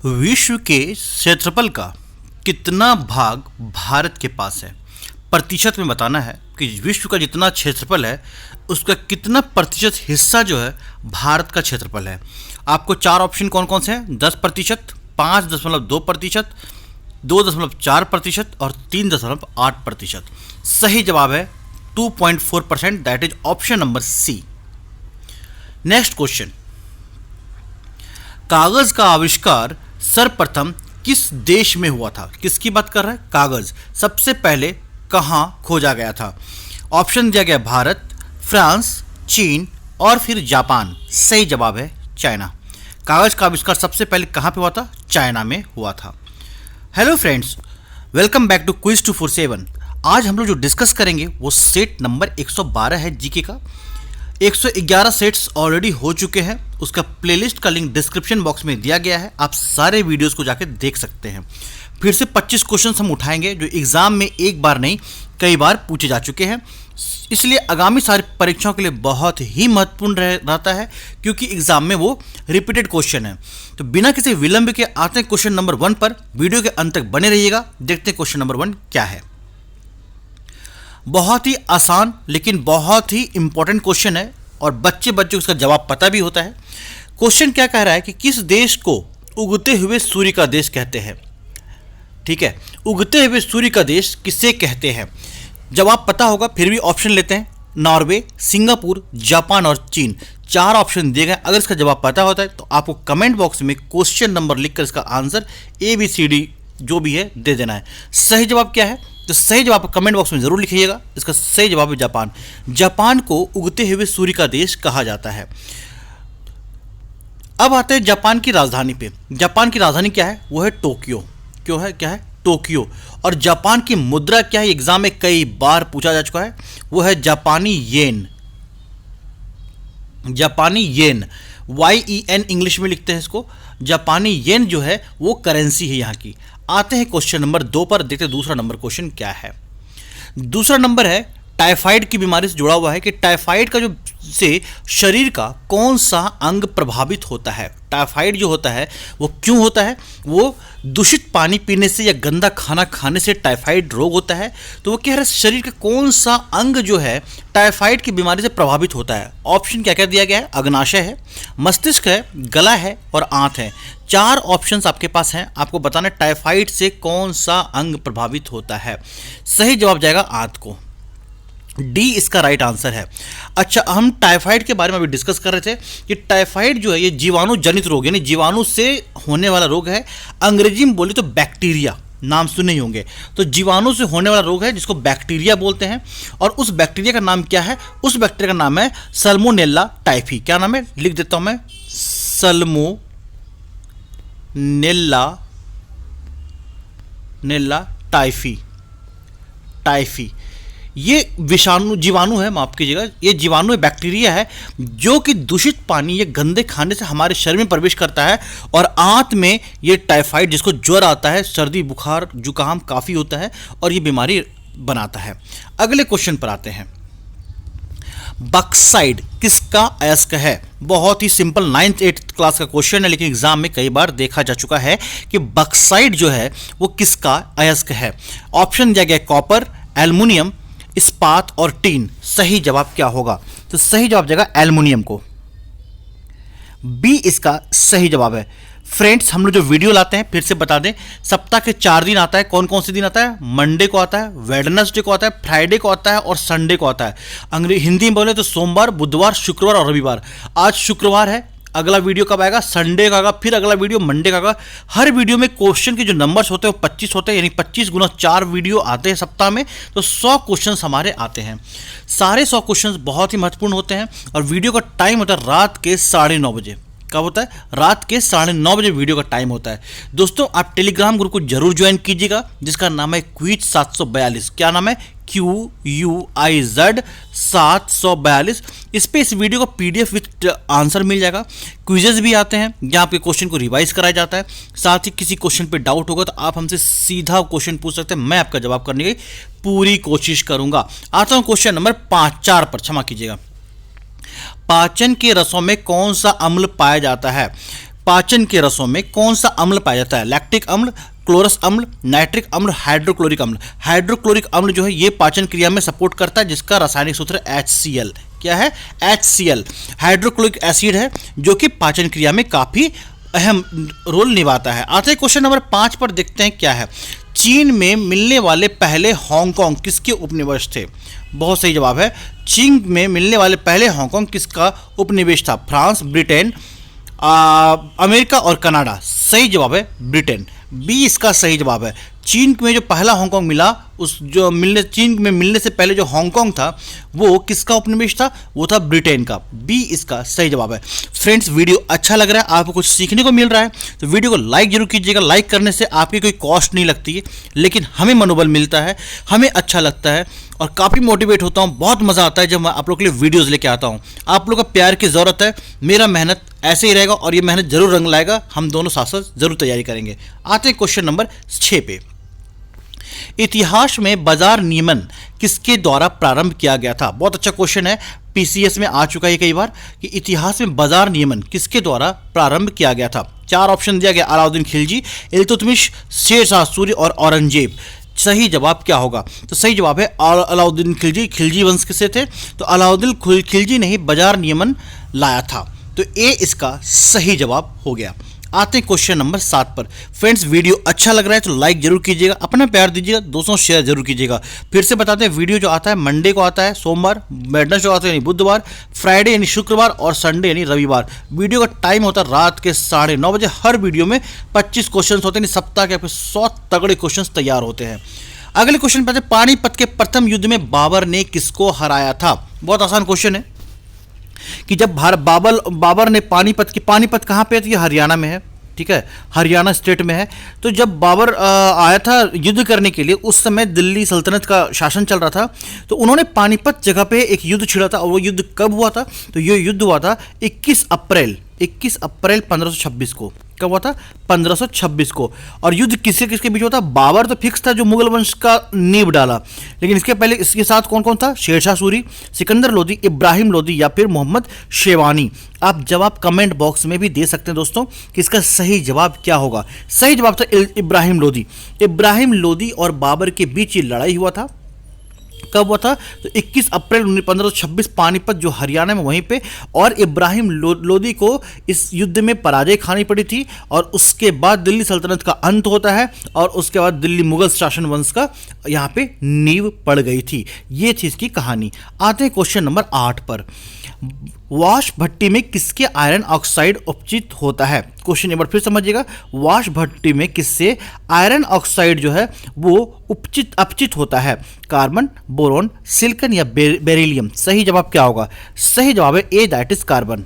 विश्व के क्षेत्रफल का कितना भाग भारत के पास है? प्रतिशत में बताना है कि विश्व का जितना क्षेत्रफल है उसका कितना प्रतिशत हिस्सा जो है भारत का क्षेत्रफल है। आपको चार ऑप्शन कौन कौन से हैं? 10%, 5.2%, 2.4% और 3.8%। सही जवाब है 2.4%, that is option number C. Next question, कागज का आविष्कार सर्वप्रथम किस देश में हुआ था? किसकी बात कर रहा है? कागज सबसे पहले कहाँ खोजा गया था? ऑप्शन दिया गया भारत, फ्रांस, चीन और फिर जापान। सही जवाब है चाइना। कागज का आविष्कार सबसे पहले कहाँ पे हुआ था? चाइना में हुआ था। Hello friends, welcome back to quiz 247। आज हम लोग जो डिस्कस करेंगे वो सेट नंबर 112 है जीके का। 111 सेट्स ऑलरेडी हो चुके हैं। उसका प्लेलिस्ट का लिंक डिस्क्रिप्शन बॉक्स में दिया गया है, आप सारे वीडियोस को जाके देख सकते हैं। फिर से 25 क्वेश्चंस हम उठाएंगे जो एग्जाम में एक बार नहीं कई बार पूछे जा चुके हैं, इसलिए आगामी सारी परीक्षाओं के लिए बहुत ही महत्वपूर्ण रहता है क्योंकि एग्जाम में वो रिपीटेड क्वेश्चन है। तो बिना किसी विलंब के आते हैं क्वेश्चन नंबर 1 पर। वीडियो के अंत तक बने रहिएगा। देखते हैं क्वेश्चन नंबर 1 क्या है। बहुत ही आसान लेकिन बहुत ही इंपॉर्टेंट क्वेश्चन है और बच्चे को इसका जवाब पता भी होता है। क्वेश्चन क्या कह रहा है कि किस देश को उगते हुए सूर्य का देश कहते हैं? ठीक है, उगते हुए सूर्य का देश किसे कहते हैं? जवाब पता होगा, फिर भी ऑप्शन लेते हैं। नॉर्वे, सिंगापुर, जापान और चीन। 4 ऑप्शन दिए गए। अगर इसका जवाब पता होता है तो आपको कमेंट बॉक्स में क्वेश्चन नंबर लिखकर इसका आंसर ABCD जो भी है दे देना है। सही जवाब क्या है? तो सही जवाब कमेंट बॉक्स में जरूर लिखिएगा। इसका सही जवाब है जापान। जापान को उगते हुए सूर्य का देश कहा जाता है। अब आते हैं जापान की राजधानी पे। जापान की राजधानी क्या है? वो है टोक्यो। क्यों है? क्या है? टोक्यो। और जापान की मुद्रा क्या है? एग्जाम में कई बार पूछा जा चुका है। वो है जापानी येन। जापानी येन, YEN इंग्लिश में लिखते हैं इसको। जापानी येन जो है वो करेंसी है यहाँ की। आते हैं क्वेश्चन नंबर 2 पर। देखते हैं दूसरा नंबर क्वेश्चन क्या है। दूसरा नंबर है टाइफाइड की बीमारी से जुड़ा हुआ है कि टाइफाइड का जो से शरीर का कौन सा अंग प्रभावित होता है? टाइफाइड जो होता है वो क्यों होता है? वो दूषित पानी पीने से या गंदा खाना खाने से टाइफाइड रोग होता है। तो वो कह रहा है शरीर का कौन सा अंग जो है टाइफाइड की बीमारी से प्रभावित होता है। ऑप्शन क्या क्या दिया गया है? अग्नाशय है, मस्तिष्क है, गला है और आंत है। 4 ऑप्शंस आपके पास हैं। आपको बताना है टाइफाइड से कौन सा अंग प्रभावित होता है। सही जवाब जाएगा आंत को। डी इसका राइट आंसर है। अच्छा, हम टाइफाइड के बारे में अभी डिस्कस कर रहे थे कि टाइफाइड जो है ये जीवाणु जनित रोग यानी जीवाणु से होने वाला रोग है। अंग्रेजी में बोले तो बैक्टीरिया, नाम सुने ही होंगे। तो जीवाणु से होने वाला रोग है जिसको बैक्टीरिया बोलते हैं। और उस बैक्टीरिया का नाम क्या है? उस बैक्टीरिया का नाम है सल्मोनेला टाइफी। क्या नाम है? लिख देता हूं मैं, सल्मोनेला टाइफी। ये जीवाणु है, माफ कीजिएगा, ये जीवाणु है, बैक्टीरिया है जो कि दूषित पानी या गंदे खाने से हमारे शरीर में प्रवेश करता है और आंत में ये टाइफाइड, जिसको ज्वर आता है, सर्दी बुखार जुकाम काफ़ी होता है और ये बीमारी बनाता है। अगले क्वेश्चन पर आते हैं। बॉक्साइड किसका अयस्क है? बहुत ही सिंपल 9th 8th क्लास का क्वेश्चन है लेकिन एग्जाम में कई बार देखा जा चुका है कि बॉक्साइड जो है वो किसका अयस्क है। ऑप्शन दिया गया कॉपर, एल्युमिनियम, इस्पात और टीन। सही जवाब क्या होगा? तो सही जवाब जाएगा एल्युमिनियम को। बी इसका सही जवाब है। फ्रेंड्स, हम लोग जो वीडियो लाते हैं फिर से बता दें, सप्ताह के 4 दिन आता है। कौन कौन से दिन आता है? मंडे को आता है, वेडनेसडे को आता है, फ्राइडे को आता है और संडे को आता है। हिंदी में बोले तो सोमवार, बुधवार, शुक्रवार और रविवार। आज शुक्रवार है, अगला वीडियो कब आएगा? संडे का आएगा, फिर अगला वीडियो मंडे का आएगा। हर वीडियो में क्वेश्चन के जो नंबर्स होते हैं वो 25 होते हैं, यानी 25 गुना 4 वीडियो आते हैं सप्ताह में, तो 100 क्वेश्चन हमारे आते हैं। सारे 100 क्वेश्चन बहुत ही महत्वपूर्ण होते हैं और वीडियो का टाइम होता है रात के 9:30 बजे। कब होता है? रात के 9:30 बजे वीडियो का टाइम होता है। दोस्तों, आप टेलीग्राम ग्रुप को जरूर ज्वाइन कीजिएगा जिसका नाम है क्विज 742। क्या नाम है? QUIZ 742। इस पे इस वीडियो को PDF विथ आंसर मिल जाएगा। क्विजेज भी आते हैं जहाँ आपके क्वेश्चन को रिवाइज कराया जाता है। साथ ही किसी क्वेश्चन पे डाउट होगा तो आप हमसे सीधा क्वेश्चन पूछ सकते हैं, मैं आपका जवाब करने की पूरी कोशिश करूंगा। आता हूँ क्वेश्चन नंबर 4 पर, क्षमा कीजिएगा। पाचन के रसों में कौन सा अम्ल पाया जाता है? पाचन के रसों में कौन सा अम्ल पाया जाता है? लैक्टिक अम्ल, क्लोरस अम्ल, नाइट्रिक अम्ल, हाइड्रोक्लोरिक अम्ल। हाइड्रोक्लोरिक अम्ल जो है ये पाचन क्रिया में सपोर्ट करता है, जिसका रासायनिक सूत्र HCl। क्या है? HCl हाइड्रोक्लोरिक एसिड है, जो कि पाचन क्रिया में काफी अहम रोल निभाता है। आते हैं क्वेश्चन नंबर 5 पर, देखते हैं क्या है। चीन में मिलने वाले पहले हांगकांग किसके उपनिवेश थे? बहुत सही जवाब है। चीन में मिलने वाले पहले हांगकांग किसका उपनिवेश था? फ्रांस, ब्रिटेन, अमेरिका और कनाडा। सही जवाब है ब्रिटेन, बी इसका सही जवाब है। चीन में जो पहला हांगकांग मिला, उस जो चीन में मिलने से पहले जो हांगकांग था वो किसका उपनिवेश था? वो था ब्रिटेन का, बी इसका सही जवाब है। फ्रेंड्स, वीडियो अच्छा लग रहा है, आपको कुछ सीखने को मिल रहा है तो वीडियो को लाइक जरूर कीजिएगा। लाइक करने से आपकी कोई कॉस्ट नहीं लगती है, लेकिन हमें मनोबल मिलता है, हमें अच्छा लगता है और काफ़ी मोटिवेट होता हूँ। बहुत मज़ा आता है जब मैं आप लोग के लिए वीडियोज़ लेके आता हूँ। आप लोग का प्यार की ज़रूरत है, मेरा मेहनत ऐसे ही रहेगा और ये मेहनत जरूर रंग लाएगा। हम दोनों साथ साथ जरूर तैयारी करेंगे। आते हैं क्वेश्चन नंबर 6 पे। इतिहास में बाजार नियमन किसके द्वारा प्रारंभ किया गया था? बहुत अच्छा क्वेश्चन है, पीसीएस में आ चुका है कई बार कि इतिहास में बाजार नियमन किसके द्वारा प्रारंभ किया गया था। 4 ऑप्शन दिया गया, अलाउद्दीन खिलजी, इल्तुतमिश, शेर शाह सूरी और औरंगजेब। सही जवाब क्या होगा? तो सही जवाब है अलाउद्दीन खिलजी। खिलजी वंश से थे तो अलाउद्दीन खिलजी ने ही बाजार नियमन लाया था, तो ए इसका सही जवाब हो गया। आते हैं क्वेश्चन नंबर 7 पर। फ्रेंड्स, वीडियो अच्छा लग रहा है तो लाइक जरूर कीजिएगा, अपना प्यार दीजिएगा, दोस्तों शेयर जरूर कीजिएगा। फिर से बताते हैं, वीडियो जो आता है मंडे को आता है, सोमवार, वेडनेसडे आता है यानी बुधवार, फ्राइडे यानी शुक्रवार और संडे यानी रविवार। वीडियो का टाइम होता है रात के 9:30 बजे। हर वीडियो में 25 क्वेश्चन होते हैं, सप्ताह के आपके 100 तगड़े क्वेश्चन तैयार होते हैं। अगले क्वेश्चन पर, पानीपत के प्रथम युद्ध में बाबर ने किसको हराया था? बहुत आसान क्वेश्चन है कि जब बाबर ने पानीपत कहाँ पे है? तो ये हरियाणा में है, ठीक है, हरियाणा स्टेट में है। तो जब बाबर आया था युद्ध करने के लिए, उस समय दिल्ली सल्तनत का शासन चल रहा था, तो उन्होंने पानीपत जगह पे एक युद्ध छिड़ा था। और वो युद्ध कब हुआ था? तो ये युद्ध हुआ था 21 अप्रैल 1526 को। कब हुआ था? 1526 को। और युद्ध किसके किसके बीच हुआ था? बाबर तो फिक्स था जो मुगल वंश का नींव डाला, लेकिन इसके पहले इसके साथ कौन कौन था? शेरशाह सूरी, सिकंदर लोदी, इब्राहिम लोदी या फिर मोहम्मद शेरवानी। आप जवाब कमेंट बॉक्स में भी दे सकते हैं दोस्तों कि इसका सही जवाब क्या होगा। सही जवाब था इब्राहिम लोदी। इब्राहिम लोदी और बाबर के बीच ये लड़ाई हुआ था। कब हुआ था? तो 21 अप्रैल 1526 पानीपत जो हरियाणा में, वहीं पे। और इब्राहिम लोदी को इस युद्ध में पराजय खानी पड़ी थी और उसके बाद दिल्ली सल्तनत का अंत होता है और उसके बाद दिल्ली मुगल शासन वंश का यहाँ पे नींव पड़ गई थी। ये थी इसकी कहानी। आते हैं क्वेश्चन नंबर 8 पर। वाष्प भट्टी में किसके आयरन ऑक्साइड उपचित होता है? क्वेश्चन एक बार फिर समझिएगा। वाष्प भट्टी में किससे आयरन ऑक्साइड जो है वो अपचित होता है? कार्बन, बोरॉन, सिलिकॉन या बेरिलियम। सही जवाब क्या होगा? सही जवाब है ए, दैट इज कार्बन।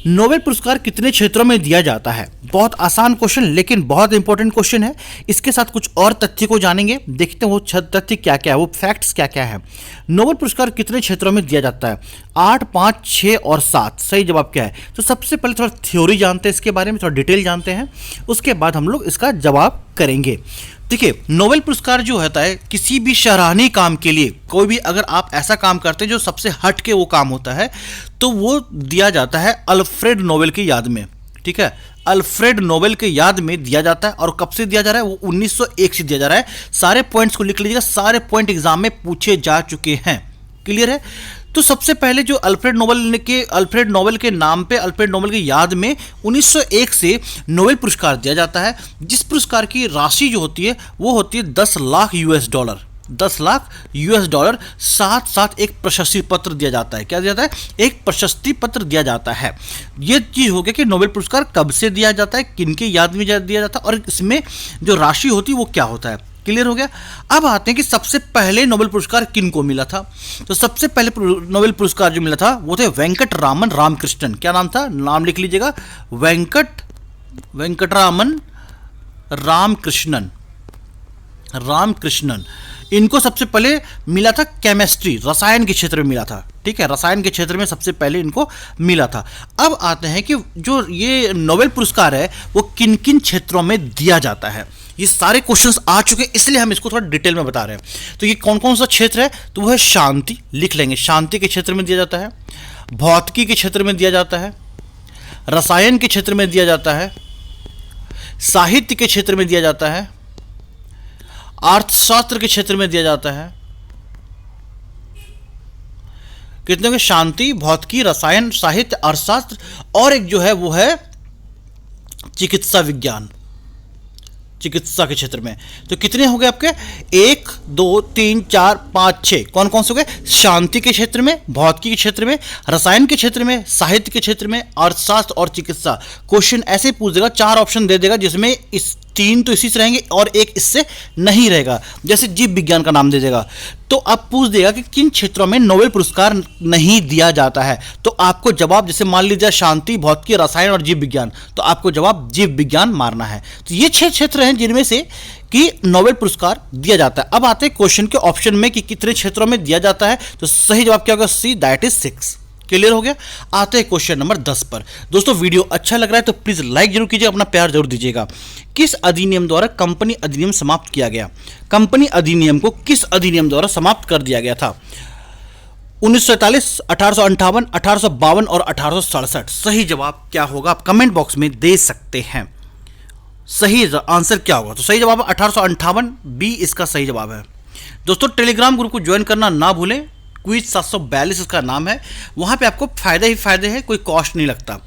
नोबेल पुरस्कार कितने क्षेत्रों में दिया जाता है? बहुत आसान क्वेश्चन लेकिन बहुत इंपॉर्टेंट क्वेश्चन है। इसके साथ कुछ और तथ्य को जानेंगे, देखते हैं वो तथ्य क्या क्या है, वो फैक्ट्स क्या क्या है। नोबेल पुरस्कार कितने क्षेत्रों में दिया जाता है? 8, 5, 6 और 7। सही जवाब क्या है? तो सबसे पहले थोड़ा थ्योरी जानते हैं, इसके बारे में थोड़ा डिटेल जानते हैं, उसके बाद हम लोग इसका जवाब करेंगे। देखिए, नोबेल पुरस्कार जो होता है किसी भी सराहनीय काम के लिए, कोई भी अगर आप ऐसा काम करते हैं जो सबसे हट के वो काम होता है, तो वो दिया जाता है अल्फ्रेड नोबेल की याद में। ठीक है, अल्फ्रेड नोबेल के याद में दिया जाता है। और कब से दिया जा रहा है? वो 1901 से दिया जा रहा है। सारे पॉइंट्स को लिख लीजिएगा, सारे पॉइंट एग्जाम में पूछे जा चुके हैं। क्लियर है? तो सबसे पहले जो अल्फ्रेड नोबेल के नाम पे, अल्फ्रेड नोबेल की याद में 1901 से नोबेल पुरस्कार दिया जाता है, जिस पुरस्कार की राशि जो होती है वो होती है $10 लाख। 10 lakh US dollar. साथ साथ एक प्रशस्ति पत्र दिया जाता है। क्या दिया जाता है? एक प्रशस्ति पत्र दिया जाता है। ये चीज हो गया कि नोबेल पुरस्कार कब से दिया जाता है, किनके याद में दिया जाता है और इसमें जो राशि होती है वो क्या होता है। क्लियर हो गया? अब आते हैं कि सबसे पहले नोबेल पुरस्कार किन को मिला था। तो सबसे पहले नोबेल पुरस्कार जो मिला था वो थे वेंकटरामन रामकृष्णन। क्या नाम था? नाम लिख लीजिएगा, वेंकटरामन रामकृष्णन। इनको सबसे पहले मिला था केमिस्ट्री, रसायन के क्षेत्र में मिला था। ठीक है, रसायन के क्षेत्र में सबसे पहले इनको मिला था। अब आते हैं कि जो ये नोबेल पुरस्कार है वो किन किन क्षेत्रों में दिया जाता है। ये सारे क्वेश्चंस आ चुके हैं, इसलिए हम इसको थोड़ा डिटेल में बता रहे हैं। तो ये कौन कौन सा क्षेत्र है? तो वो है शांति, लिख लेंगे, शांति के क्षेत्र में दिया जाता है। भौतिकी के क्षेत्र में दिया जाता है, रसायन के क्षेत्र में दिया जाता है, साहित्य के क्षेत्र में दिया जाता है, अर्थशास्त्र के क्षेत्र में दिया जाता है। कितने के शांति, भौतिकी, रसायन, साहित्य, अर्थशास्त्र और एक जो है वो है चिकित्सा विज्ञान, चिकित्सा के क्षेत्र में। तो कितने हो गए आपके? 1 2 3 4 5 6। कौन कौन से हो गए? शांति के क्षेत्र में, भौतिकी के क्षेत्र में, रसायन के क्षेत्र में, साहित्य के क्षेत्र में, अर्थशास्त्र और चिकित्सा। क्वेश्चन ऐसे ही पूछ देगा, 4 ऑप्शन दे देगा जिसमें इस 3 तो इसी से रहेंगे और एक इससे नहीं रहेगा। जैसे जीव विज्ञान का नाम दे देगा तो अब पूछ देगा कि किन क्षेत्रों में नोबेल पुरस्कार नहीं दिया जाता है। तो आपको जवाब, जैसे मान लीजिए शांति, भौतिकी, रसायन और जीव विज्ञान, तो आपको जवाब जीव विज्ञान मारना है। तो ये 6 क्षेत्र हैं जिनमें से कि नोबेल पुरस्कार दिया जाता है। अब आते हैं क्वेश्चन के ऑप्शन में कि कितने क्षेत्रों में दिया जाता है। तो सही जवाब क्या होगा? सी, दैट इज 6। क्लियर हो गया? आते हैं क्वेश्चन नंबर 10 पर। दोस्तों वीडियो अच्छा लग रहा है तो प्लीज लाइक जरूर कीजिए, अपना प्यार जरूर दीजिएगा। किस अधिनियम द्वारा कंपनी अधिनियम समाप्त किया गया? कंपनी अधिनियम को किस अधिनियम द्वारा समाप्त कर दिया गया था? 1947, 1858, 1852 और 1867। सही जवाब क्या होगा? आप कमेंट बॉक्स में दे सकते हैं। सही आंसर क्या होगा? तो सही जवाब 1858 बी इसका सही जवाब है। दोस्तों टेलीग्राम ग्रुप को ज्वाइन करना ना भूलें, क्विज 742 इसका नाम है। वहाँ पे आपको फायदे ही फायदे हैं, कोई कॉस्ट नहीं लगता।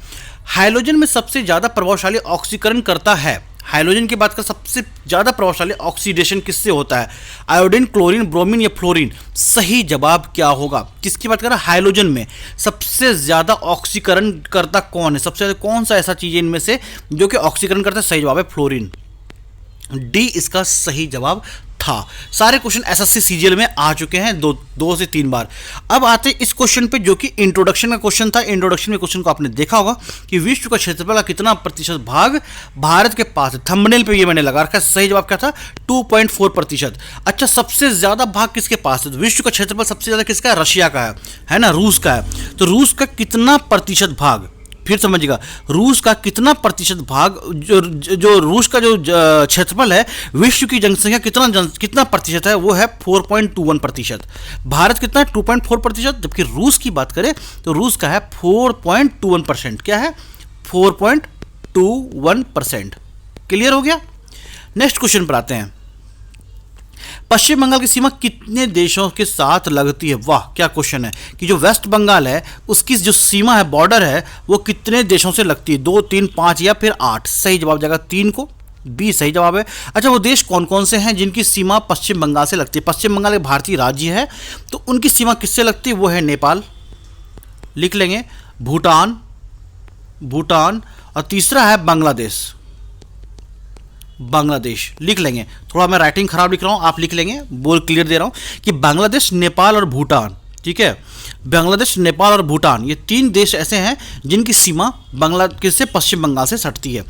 हाइड्रोजन में सबसे ज़्यादा प्रभावशाली ऑक्सीकरण करता है। हाइड्रोजन की बात कर, सबसे ज़्यादा प्रभावशाली ऑक्सीडेशन किससे होता है? आयोडीन, क्लोरीन, ब्रोमीन या फ्लोरीन? सही जवाब क्या होगा? किसकी बात कर रहा है? हाइड्रोजन में सबसे ज़्यादा ऑक्सीकरण करता कौन है? सबसे ज़्यादा कौन सा ऐसा चीज़ है इनमें से जो कि ऑक्सीकरण करता है? सही जवाब है फ्लोरीन। डी इसका सही जवाब था। सारे क्वेश्चन एसएससी सीजीएल में आ चुके हैं 2 से 3 बार। अब आते हैं इस क्वेश्चन पे जो कि इंट्रोडक्शन का क्वेश्चन था। इंट्रोडक्शन में क्वेश्चन को आपने देखा होगा कि विश्व का क्षेत्रफल का कितना प्रतिशत भाग भारत के पास है। थंबनेल पे ये मैंने लगा रखा है। सही जवाब क्या था? 2.4%। अच्छा, सबसे ज्यादा भाग किसके पास है? तो विश्व का क्षेत्रफल सबसे ज्यादा किसका है? रशिया का है ना, रूस का है। तो रूस का कितना प्रतिशत भाग, फिर समझिएगा, रूस का कितना प्रतिशत भाग, जो रूस का जो क्षेत्रफल है विश्व की जनसंख्या कितना प्रतिशत है? वो है 4.21%। भारत कितना है? 2.4%। जबकि रूस की बात करें तो रूस का है 4.21%। क्या है? 4.21%। क्लियर हो गया? नेक्स्ट क्वेश्चन पर आते हैं। पश्चिम बंगाल की सीमा कितने देशों के साथ लगती है? वाह क्या क्वेश्चन है कि जो वेस्ट बंगाल है उसकी जो सीमा है, बॉर्डर है, वो कितने देशों से लगती है? 2, 3, 5 या फिर 8? सही जवाब जाएगा 3 को, बी सही जवाब है। अच्छा, वो देश कौन कौन से हैं जिनकी सीमा पश्चिम बंगाल से लगती है? पश्चिम बंगाल एक भारतीय राज्य है, तो उनकी सीमा किससे लगती है? वो है नेपाल, लिख लेंगे, भूटान और तीसरा है बांग्लादेश लिख लेंगे। थोड़ा मैं राइटिंग खराब लिख रहा हूं, आप लिख लेंगे, बोल क्लियर दे रहा हूं कि बांग्लादेश, नेपाल और भूटान। ठीक है, बांग्लादेश, नेपाल और भूटान, ये 3 देश ऐसे हैं जिनकी सीमा बांग्लादेश से पश्चिम बंगाल से सटती है।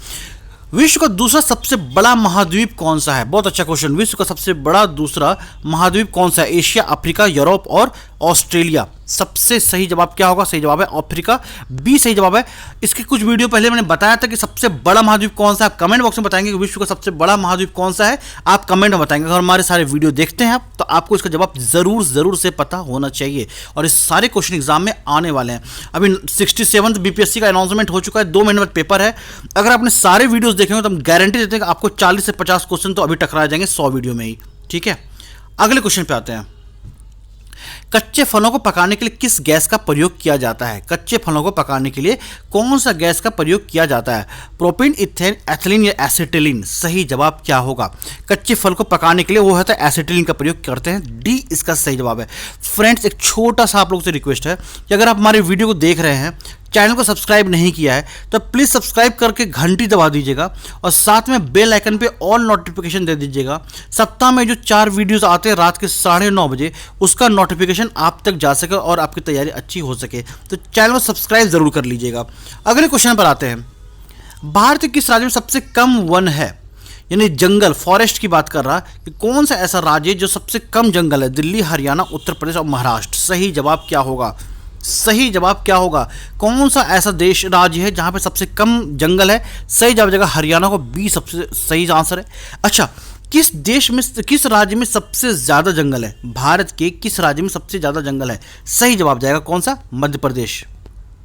विश्व का दूसरा सबसे बड़ा महाद्वीप कौन सा है? बहुत अच्छा क्वेश्चन। विश्व का सबसे बड़ा दूसरा महाद्वीप कौन सा है? एशिया, अफ्रीका, यूरोप और ऑस्ट्रेलिया। सबसे सही जवाब क्या होगा? सही जवाब है अफ्रीका, बी सही जवाब है। इसके कुछ वीडियो पहले मैंने बताया था कि सबसे बड़ा महाद्वीप कौन सा है। आप कमेंट बॉक्स में बताएंगे कि विश्व का सबसे बड़ा महाद्वीप कौन सा है। आप कमेंट में बताएंगे। अगर हमारे सारे वीडियो देखते हैं आप, तो आपको इसका जवाब जरूर से पता होना चाहिए। और इस सारे क्वेश्चन एग्जाम में आने वाले हैं। अभी 67th बीपीएससी का अनाउंसमेंट हो चुका है, 2 महीने बाद पेपर है। अगर आपने सारे वीडियोस देखे हो तो हम गारंटी देते हैं कि आपको 40 से 50 क्वेश्चन तो अभी टकरा जाएंगे 100 वीडियो में ही। ठीक है, अगले क्वेश्चन पे आते हैं। कच्चे फलों को पकाने के लिए किस गैस का प्रयोग किया जाता है? कच्चे फलों को पकाने के लिए कौन सा गैस का प्रयोग किया जाता है? प्रोपेन, इथेन, एथिलीन या एसिटिलीन? सही जवाब क्या होगा? कच्चे फल को पकाने के लिए वो होता है एसिटिलीन का प्रयोग करते हैं, डी इसका सही जवाब है। फ्रेंड्स, एक छोटा सा आप लोगों से रिक्वेस्ट है कि अगर आप हमारे वीडियो को देख रहे हैं, चैनल को सब्सक्राइब नहीं किया है, तो प्लीज़ सब्सक्राइब करके घंटी दबा दीजिएगा और साथ में बेल आइकन पे ऑल नोटिफिकेशन दे दीजिएगा। सप्ताह में जो 4 वीडियोस आते हैं रात के 9:30 बजे, उसका नोटिफिकेशन आप तक जा सके और आपकी तैयारी अच्छी हो सके। तो चैनल को सब्सक्राइब जरूर कर लीजिएगा। अगले क्वेश्चन पर आते हैं। भारत के किस राज्य में सबसे कम वन है? यानी जंगल, फॉरेस्ट की बात कर रहा है कि कौन सा ऐसा राज्य है जो सबसे कम जंगल है? दिल्ली, हरियाणा, उत्तर प्रदेश और महाराष्ट्र। सही जवाब क्या होगा? सही जवाब क्या होगा? कौन सा ऐसा देश, राज्य है जहां पे सबसे कम जंगल है? सही जवाब जाएगा हरियाणा को, बी सबसे सही आंसर है। अच्छा, किस देश में, किस राज्य में सबसे ज्यादा जंगल है? भारत के किस राज्य में सबसे ज्यादा जंगल है? सही जवाब जाएगा कौन सा? मध्य प्रदेश।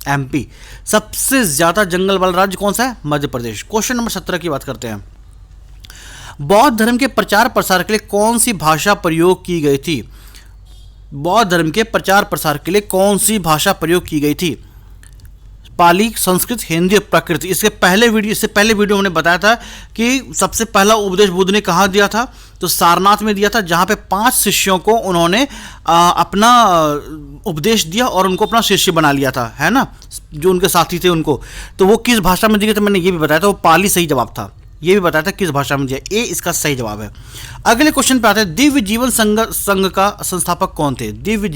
MP। सबसे ज्यादा जंगल वाला राज्य कौन सा है? मध्य प्रदेश। क्वेश्चन नंबर 17 की बात करते हैं। बौद्ध धर्म के प्रचार प्रसार के लिए कौन सी भाषा प्रयोग की गई थी? बौद्ध धर्म के प्रचार प्रसार के लिए कौन सी भाषा प्रयोग की गई थी? पाली, संस्कृत, हिंदी और प्राकृत। इससे पहले वीडियो हमने बताया था कि सबसे पहला उपदेश बुद्ध ने कहाँ दिया था? तो सारनाथ में दिया था, जहाँ पे 5 शिष्यों को उन्होंने अपना उपदेश दिया और उनको अपना शिष्य बना लिया था, है ना, जो उनके साथी थे उनको। तो वो किस भाषा में दिए थे मैंने ये भी बताया था, वो पाली सही जवाब था। ये भी बताया था किस भाषा में दिया, ए इसका सही जवाब है। अगले क्वेश्चन पे आते हैं। दिव्य जीवन संघ का संस्थापक कौन थे? दिव्य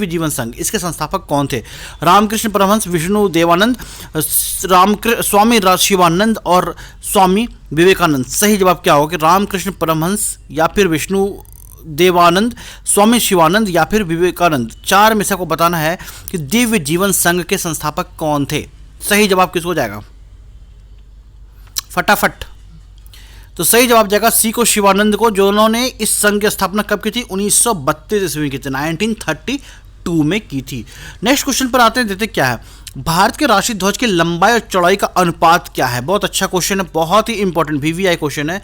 जीवन संघ, इसके संस्थापक कौन थे? रामकृष्ण परमहंस, विष्णु देवानंद, स्वामी शिवानंद और स्वामी विवेकानंद। सही जवाब क्या होगा कि रामकृष्ण परमहंस या फिर विष्णु देवानंद, स्वामी शिवानंद या फिर विवेकानंद। 4 में से को बताना है कि दिव्य जीवन संघ के संस्थापक कौन थे। सही जवाब किसको जाएगा फटाफट? तो सही जवाब जाएगा सी को, शिवानंद को, जो उन्होंने इस संघ की स्थापना कब की थी? 1932 ईस्वी में की थी, 1932 में की थी। नेक्स्ट क्वेश्चन पर आते हैं, देखते क्या है। भारत के राष्ट्रीय ध्वज की लंबाई और चौड़ाई का अनुपात क्या है? बहुत अच्छा क्वेश्चन है, बहुत ही इंपॉर्टेंट VVI क्वेश्चन है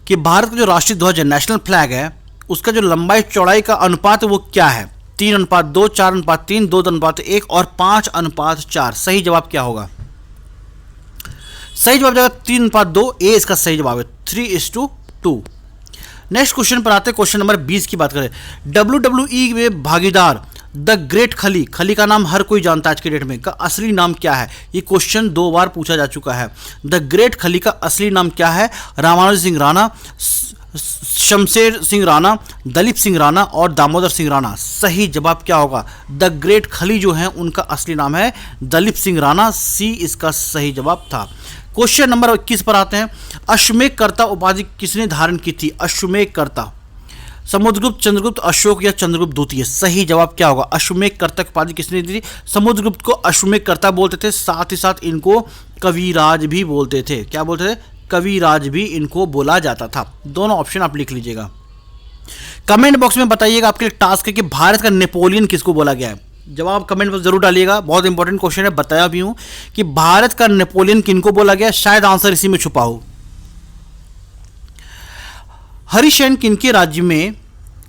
कि भारत का जो राष्ट्रीय ध्वज है, नेशनल फ्लैग है, उसका जो लंबाई चौड़ाई का अनुपात है वो क्या है? 3:2, 4:3, 2:1 और 5:4। सही जवाब क्या होगा? सही जवाब जाएगा 3:2, ए इसका सही जवाब है, 3:2। नेक्स्ट क्वेश्चन पर आते हैं, क्वेश्चन नंबर 20 की बात करें। WWE में भागीदार द ग्रेट खली, खली का नाम हर कोई जानता है आज के डेट में, का असली नाम क्या है? ये क्वेश्चन 2 बार पूछा जा चुका है। द ग्रेट खली का असली नाम क्या है? रामानुज सिंह राणा, शमशेर सिंह राणा, दलीप सिंह राणा और दामोदर सिंह राणा। सही जवाब क्या होगा? द ग्रेट खली जो है उनका असली नाम है दलीप सिंह राणा, सी इसका सही जवाब था। क्वेश्चन नंबर 21 पर आते हैं। अश्वमेध कर्ता उपाधि किसने धारण की थी? अश्वमेध कर्ता, समुद्रगुप्त, चंद्रगुप्त, अशोक या चंद्रगुप्त द्वितीय। सही जवाब क्या होगा? अश्वमेध कर्ता की उपाधि किसने दी थी? समुद्रगुप्त को अश्वमेध कर्ता बोलते थे, साथ ही साथ इनको कविराज भी बोलते थे। क्या बोलते थे? कविराज भी इनको बोला जाता था। दोनों ऑप्शन आप लिख लीजिएगा। कमेंट बॉक्स में बताइएगा, आपके लिए टास्क है कि भारत का नेपोलियन किसको बोला गया है। जवाब कमेंट पर जरूर डालिएगा, बहुत इंपॉर्टेंट क्वेश्चन है। बताया भी हूं कि भारत का नेपोलियन किनको बोला गया, शायद आंसर इसी में छुपा हो। हरिसेन किनके राज्य में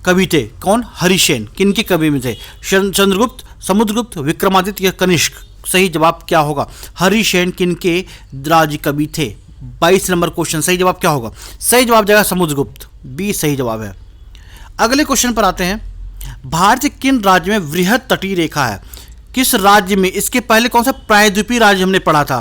कवि थे? कौन? हरिसेन किनके कवि में थे? चंद्रगुप्त, समुद्रगुप्त, विक्रमादित्य या कनिष्क। सही जवाब क्या होगा? हरिसेन किनके राज्य कवि थे? 22 नंबर क्वेश्चन। सही जवाब क्या होगा? सही जवाब जाएगा समुद्रगुप्त, बी सही जवाब है। अगले क्वेश्चन पर आते हैं। भारत के किन राज्य में वृहद तटीय रेखा है? किस राज्य में? इसके पहले कौन सा प्रायद्वीपीय राज्य हमने पढ़ा था?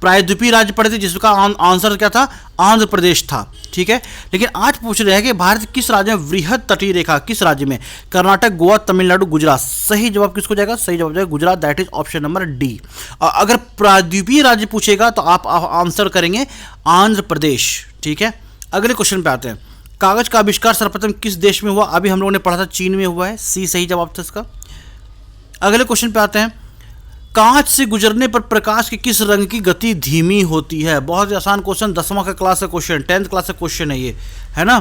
प्रायद्वीपीय राज्य पढ़े थे, जिसका आंसर क्या था? आंध्र प्रदेश था, ठीक है। लेकिन आज पूछ रहे हैं कि भारत किस राज्य में वृहद तटीय रेखा, किस राज्य में? कर्नाटक, गोवा, तमिलनाडु, गुजरात। सही जवाब किसको जाएगा? सही जवाब जाएगा Gujarat, that is option number D. और अगर प्रायद्वीपीय राज्य पूछेगा तो आप आंसर करेंगे आंध्र प्रदेश, ठीक है। अगले क्वेश्चन पे आते हैं। कागज का आविष्कार सर्वप्रथम किस देश में हुआ? अभी हम लोगों ने पढ़ा था चीन में हुआ है, सी सही जवाब था इसका। अगले क्वेश्चन पे आते हैं। कांच से गुजरने पर प्रकाश के किस रंग की गति धीमी होती है? बहुत ही आसान क्वेश्चन, 10वां का क्लास का क्वेश्चन, 10th क्लास का क्वेश्चन है ये, है ना,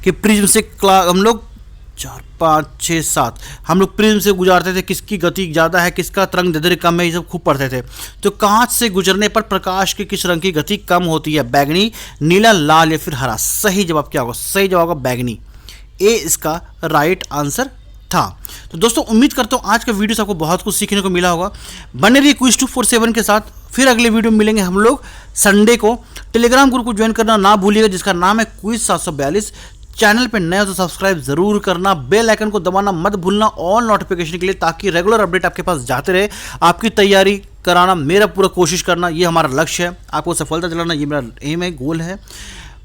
कि प्रिज्म से हम लोग 4, 5, 6, 7 हम लोग प्रिज्म से गुजारते थे, किसकी गति ज़्यादा है, किसका तरंग दैर्ध्य कम है, ये सब खूब पढ़ते थे। तो कांच से गुजरने पर प्रकाश के किस रंग की गति कम होती है? बैगनी, नीला, लाल या फिर हरा। सही जवाब क्या होगा? सही जवाब होगा बैगनी, ए इसका राइट आंसर था। तो दोस्तों उम्मीद करता हूँ आज का वीडियो से आपको बहुत कुछ सीखने को मिला होगा। बने रहिए क्विज 247 के साथ। फिर अगले वीडियो में मिलेंगे हम लोग संडे को। टेलीग्राम ग्रुप को ज्वाइन करना ना भूलिएगा, जिसका नाम है क्विज 742। चैनल पे नए हो तो सब्सक्राइब जरूर करना, बेल आइकन को दबाना मत भूलना ऑल नोटिफिकेशन के लिए, ताकि रेगुलर अपडेट आपके पास जाते रहे। आपकी तैयारी कराना, मेरा पूरा कोशिश करना, ये हमारा लक्ष्य है। आपको सफलता दिलाना, ये मेरा एम है, गोल है।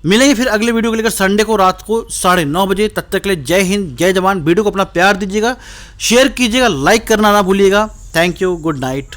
मिलेंगे फिर अगले वीडियो को लेकर संडे को रात को 9:30 बजे। तब तक के लिए जय हिंद, जय जवान। वीडियो को अपना प्यार दीजिएगा, शेयर कीजिएगा, लाइक करना ना भूलिएगा। Thank you, good night.